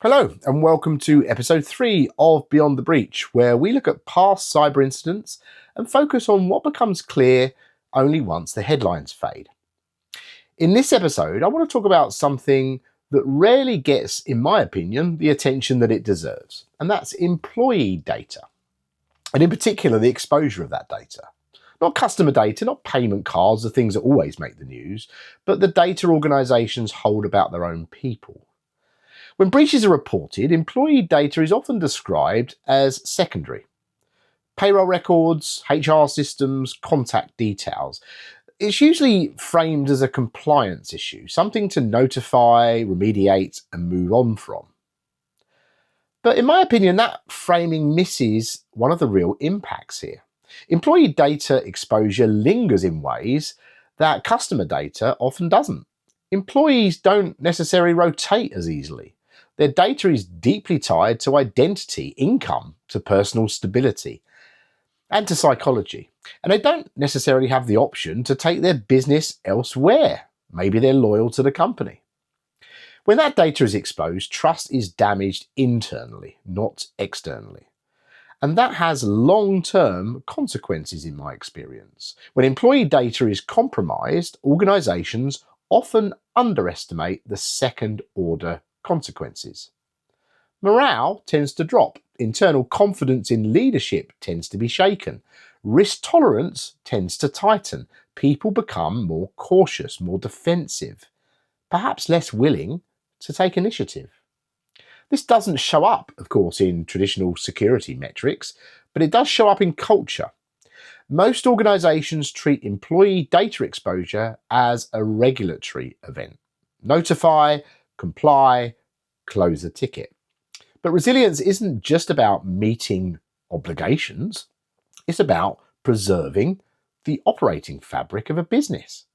Hello, and welcome to episode 3 of Beyond the Breach, where we look at past cyber incidents and focus on what becomes clear only once the headlines fade. In this episode, I want to talk about something that rarely gets, in my opinion, the attention that it deserves, and that's employee data, and in particular, the exposure of that data. Not customer data, not payment cards, the things that always make the news, but the data organisations hold about their own people. When breaches are reported, employee data is often described as secondary. Payroll records, HR systems, contact details. It's usually framed as a compliance issue, something to notify, remediate, and move on from. But in my opinion, that framing misses one of the real impacts here. Employee data exposure lingers in ways that customer data often doesn't. Employees don't necessarily rotate as easily. Their data is deeply tied to identity, income, to personal stability, and to psychology. And they don't necessarily have the option to take their business elsewhere. Maybe they're loyal to the company. When that data is exposed, trust is damaged internally, not externally. And that has long-term consequences in my experience. When employee data is compromised, organisations often underestimate the second-order consequences. Morale tends to drop. Internal confidence in leadership tends to be shaken. Risk tolerance tends to tighten. People become more cautious, more defensive, perhaps less willing to take initiative. This doesn't show up, of course, in traditional security metrics, but it does show up in culture. Most organisations treat employee data exposure as a regulatory event. Notify, comply, close the ticket. But resilience isn't just about meeting obligations, it's about preserving the operating fabric of a business.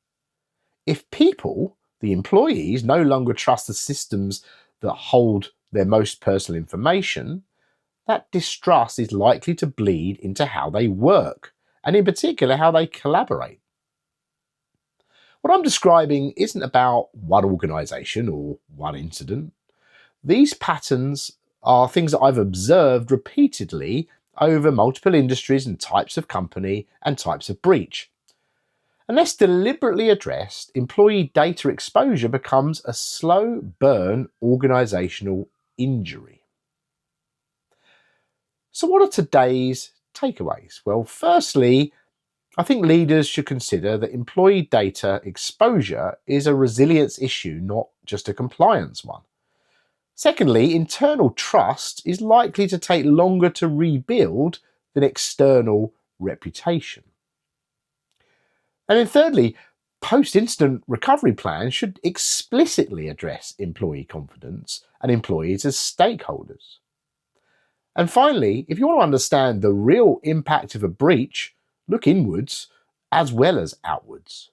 If people, the employees, no longer trust the systems that hold their most personal information, that distrust is likely to bleed into how they work, and in particular, how they collaborate. What I'm describing isn't about one organisation or one incident. These patterns are things that I've observed repeatedly over multiple industries and types of company and types of breach. Unless deliberately addressed, employee data exposure becomes a slow burn organisational injury. So what are today's takeaways? Well, firstly, I think leaders should consider that employee data exposure is a resilience issue, not just a compliance one. Secondly, internal trust is likely to take longer to rebuild than external reputation. And then thirdly, post-incident recovery plans should explicitly address employee confidence and employees as stakeholders. And finally, if you want to understand the real impact of a breach, look inwards as well as outwards.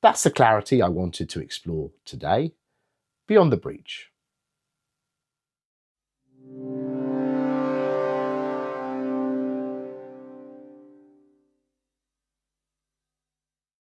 That's the clarity I wanted to explore today. Beyond the Breach.